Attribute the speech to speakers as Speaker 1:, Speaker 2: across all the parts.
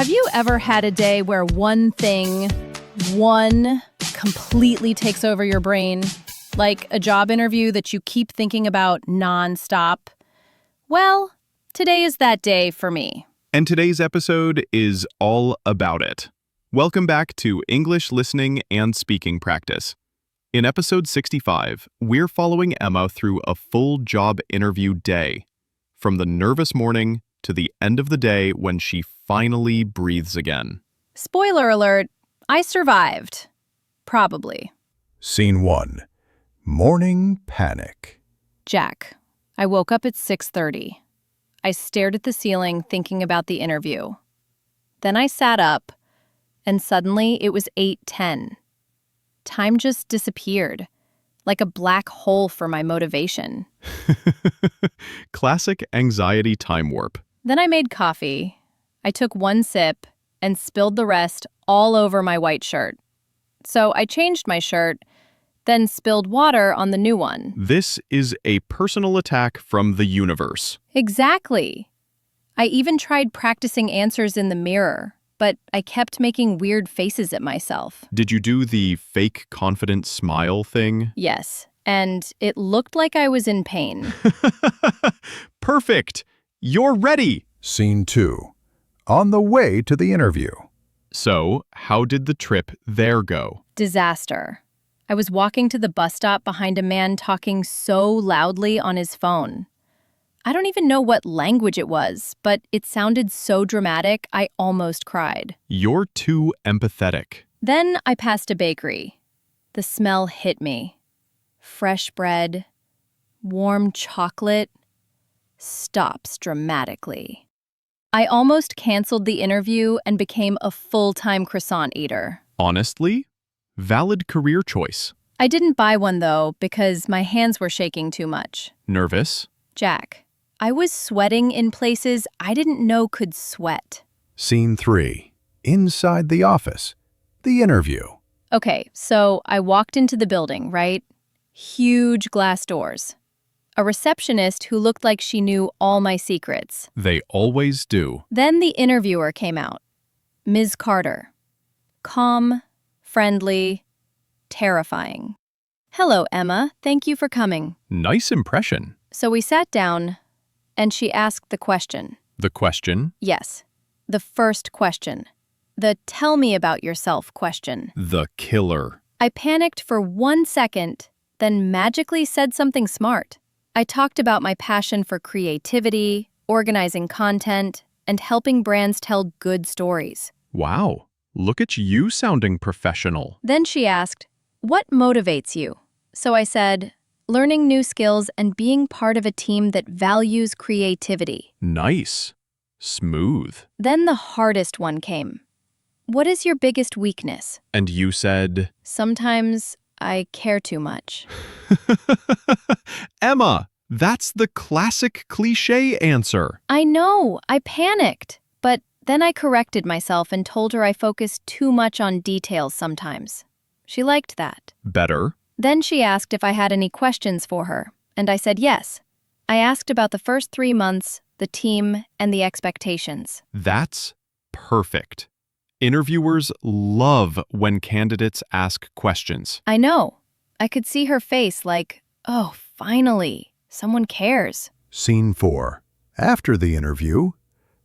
Speaker 1: Have you ever had a day where one completely takes over your brain? Like a job interview that you keep thinking about nonstop? Well, today is that day for me.
Speaker 2: And today's episode is all about it. Welcome back to English Listening and Speaking Practice. In episode 65, we're following Emma through a full job interview day, from the nervous morning to the end of the day when she finally breathes again.
Speaker 1: Spoiler alert, I survived. Probably.
Speaker 3: Scene 1. Morning Panic.
Speaker 1: Jack. I woke up at 6:30. I stared at the ceiling thinking about the interview. Then I sat up, and suddenly it was 8:10. Time just disappeared, like a black hole for my motivation.
Speaker 2: Classic anxiety time warp.
Speaker 1: Then I made coffee. I took one sip and spilled the rest all over my white shirt. So I changed my shirt, then spilled water on the new one.
Speaker 2: This is a personal attack from the universe.
Speaker 1: Exactly. I even tried practicing answers in the mirror, but I kept making weird faces at myself.
Speaker 2: Did you do the fake confident smile thing?
Speaker 1: Yes, and it looked like I was in pain.
Speaker 2: Perfect! You're ready!
Speaker 3: Scene 2. On the way to the interview.
Speaker 2: So, how did the trip there go?
Speaker 1: Disaster. I was walking to the bus stop behind a man talking so loudly on his phone. I don't even know what language it was, but it sounded so dramatic I almost cried.
Speaker 2: You're too empathetic.
Speaker 1: Then I passed a bakery. The smell hit me. Fresh bread, warm chocolate, stops dramatically. I almost canceled the interview and became a full-time croissant eater.
Speaker 2: Honestly, valid career choice.
Speaker 1: I didn't buy one, though, because my hands were shaking too much.
Speaker 2: Nervous?
Speaker 1: Jack, I was sweating in places I didn't know could sweat.
Speaker 3: Scene 3. Inside the office. The interview.
Speaker 1: Okay, so I walked into the building, right? Huge glass doors. A receptionist who looked like she knew all my secrets.
Speaker 2: They always do.
Speaker 1: Then the interviewer came out. Ms. Carter. Calm, friendly, terrifying. Hello, Emma. Thank you for coming.
Speaker 2: Nice impression.
Speaker 1: So we sat down, and she asked the question.
Speaker 2: The question?
Speaker 1: Yes, the first question. The tell me about yourself question.
Speaker 2: The killer.
Speaker 1: I panicked for 1 second, then magically said something smart. I talked about my passion for creativity, organizing content, and helping brands tell good stories.
Speaker 2: Wow, look at you sounding professional.
Speaker 1: Then she asked, what motivates you? So I said, learning new skills and being part of a team that values creativity.
Speaker 2: Nice. Smooth.
Speaker 1: Then the hardest one came. What is your biggest weakness?
Speaker 2: And you said...
Speaker 1: Sometimes I care too much.
Speaker 2: Emma, that's the classic cliché answer.
Speaker 1: I know, I panicked. But then I corrected myself and told her I focus too much on details sometimes. She liked that.
Speaker 2: Better.
Speaker 1: Then she asked if I had any questions for her, and I said yes. I asked about the first 3 months, the team, and the expectations.
Speaker 2: That's perfect. Interviewers love when candidates ask questions.
Speaker 1: I know. I could see her face like, oh, finally, someone cares.
Speaker 3: Scene 4. After the interview.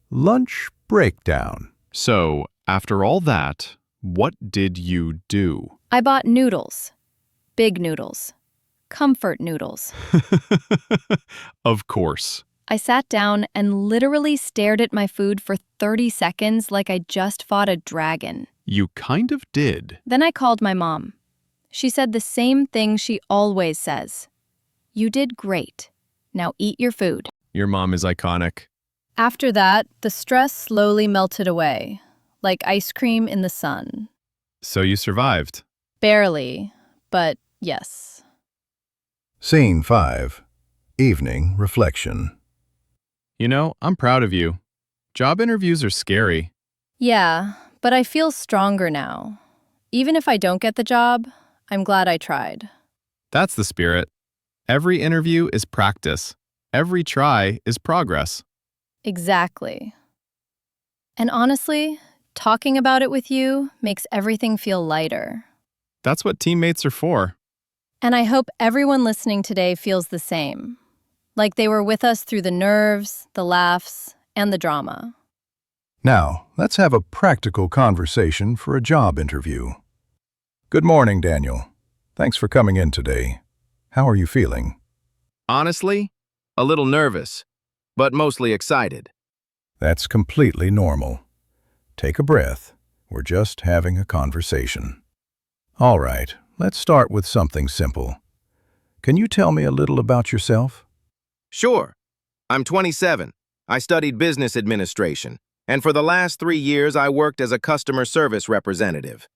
Speaker 3: Lunch breakdown.
Speaker 2: So, after all that, what did you do?
Speaker 1: I bought noodles. Big noodles. Comfort noodles.
Speaker 2: Of course.
Speaker 1: I sat down and literally stared at my food for 30 seconds like I just fought a dragon.
Speaker 2: You kind of did.
Speaker 1: Then I called my mom. She said the same thing she always says. You did great. Now eat your food.
Speaker 2: Your mom is iconic.
Speaker 1: After that, the stress slowly melted away, like ice cream in the sun.
Speaker 2: So you survived.
Speaker 1: Barely, but yes.
Speaker 3: Scene 5. Evening reflection.
Speaker 2: You know, I'm proud of you. Job interviews are scary.
Speaker 1: Yeah, but I feel stronger now. Even if I don't get the job, I'm glad I tried.
Speaker 2: That's the spirit. Every interview is practice. Every try is progress.
Speaker 1: Exactly. And honestly, Talking about it with you makes everything feel lighter.
Speaker 2: That's what teammates are for.
Speaker 1: And I hope everyone listening today feels the same. Like they were with us through the nerves, the laughs, and the drama.
Speaker 3: Now, let's have a practical conversation for a job interview. Good morning, Daniel. Thanks for coming in today. How are you feeling?
Speaker 4: Honestly, a little nervous, but mostly excited.
Speaker 3: That's completely normal. Take a breath. We're just having a conversation. All right, let's start with something simple. Can you tell me a little about yourself?
Speaker 4: Sure, I'm 27. I studied business administration, and for the last 3 years I worked as a customer service representative.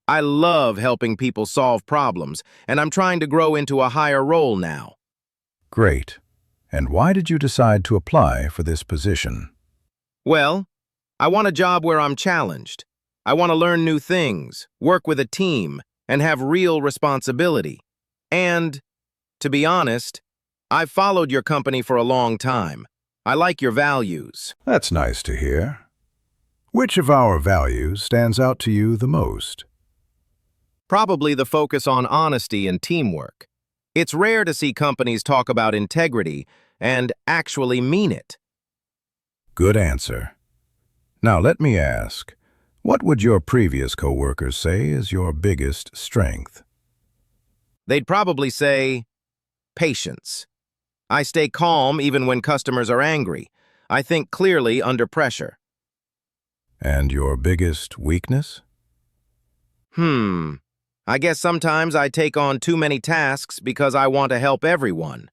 Speaker 4: I love helping people solve problems, and I'm trying to grow into a higher role now.
Speaker 3: Great. And why did you decide to apply for this position?
Speaker 4: Well, I want a job where I'm challenged. I want to learn new things, work with a team, and have real responsibility. And, to be honest, I've followed your company for a long time. I like your values.
Speaker 3: That's nice to hear. Which of our values stands out to you the most?
Speaker 4: Probably the focus on honesty and teamwork. It's rare to see companies talk about integrity and actually mean it.
Speaker 3: Good answer. Now let me ask, what would your previous coworkers say is your biggest strength?
Speaker 4: They'd probably say, patience. I stay calm even when customers are angry. I think clearly under pressure.
Speaker 3: And your biggest weakness?
Speaker 4: I guess sometimes I take on too many tasks because I want to help everyone.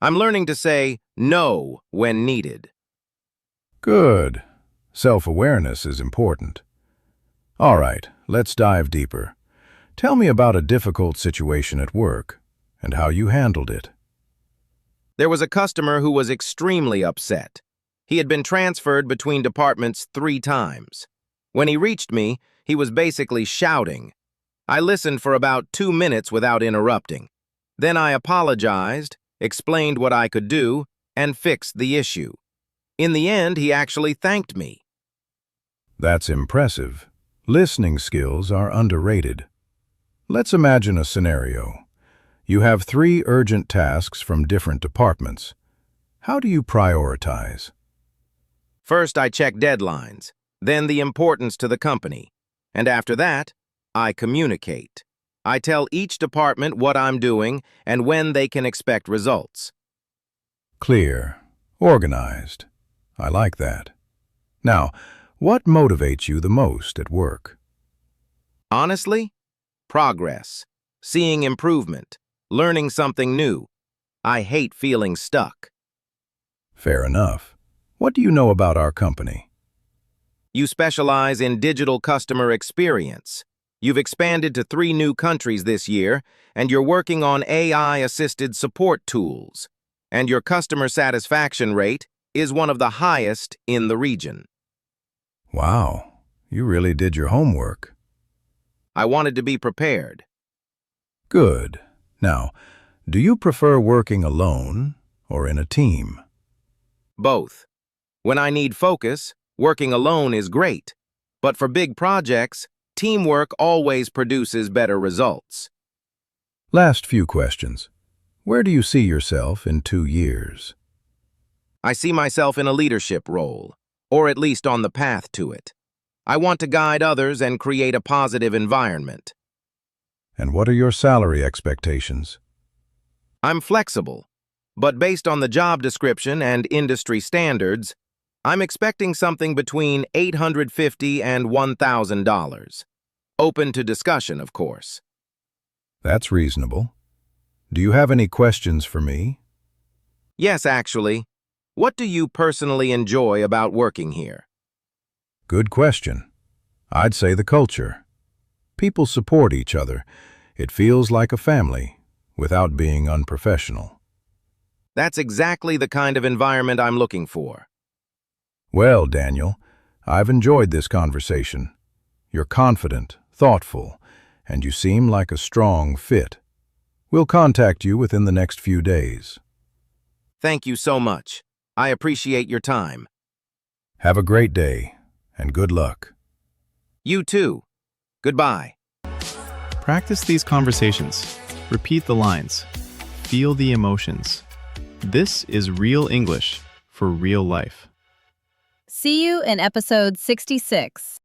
Speaker 4: I'm learning to say no when needed.
Speaker 3: Good. Self-awareness is important. All right, let's dive deeper. Tell me about a difficult situation at work and how you handled it.
Speaker 4: There was a customer who was extremely upset. He had been transferred between departments 3 times. When he reached me, he was basically shouting. I listened for about 2 minutes without interrupting. Then I apologized, explained what I could do, and fixed the issue. In the end, he actually thanked me.
Speaker 3: That's impressive. Listening skills are underrated. Let's imagine a scenario. You have 3 urgent tasks from different departments. How do you prioritize?
Speaker 4: First, I check deadlines, then the importance to the company, and after that, I communicate. I tell each department what I'm doing and when they can expect results.
Speaker 3: Clear. Organized. I like that. Now, what motivates you the most at work?
Speaker 4: Honestly, progress, seeing improvement, learning something new. I hate feeling stuck.
Speaker 3: Fair enough. What do you know about our company?
Speaker 4: You specialize in digital customer experience. You've expanded to 3 new countries this year, and you're working on AI-assisted support tools. And your customer satisfaction rate is one of the highest in the region.
Speaker 3: Wow, you really did your homework.
Speaker 4: I wanted to be prepared.
Speaker 3: Good. Now, do you prefer working alone or in a team?
Speaker 4: Both. When I need focus, working alone is great. But for big projects, teamwork always produces better results.
Speaker 3: Last few questions. Where do you see yourself in 2 years?
Speaker 4: I see myself in a leadership role, or at least on the path to it. I want to guide others and create a positive environment.
Speaker 3: And what are your salary expectations?
Speaker 4: I'm flexible, but based on the job description and industry standards, I'm expecting something between $850 and $1,000. Open to discussion, of course.
Speaker 3: That's reasonable. Do you have any questions for me?
Speaker 4: Yes, actually. What do you personally enjoy about working here?
Speaker 3: Good question. I'd say the culture. People support each other. It feels like a family, without being unprofessional.
Speaker 4: That's exactly the kind of environment I'm looking for.
Speaker 3: Well, Daniel, I've enjoyed this conversation. You're confident, thoughtful, and you seem like a strong fit. We'll contact you within the next few days.
Speaker 4: Thank you so much. I appreciate your time.
Speaker 3: Have a great day, and good luck.
Speaker 4: You too. Goodbye.
Speaker 2: Practice these conversations. Repeat the lines. Feel the emotions. This is real English for real life.
Speaker 1: See you in episode 66.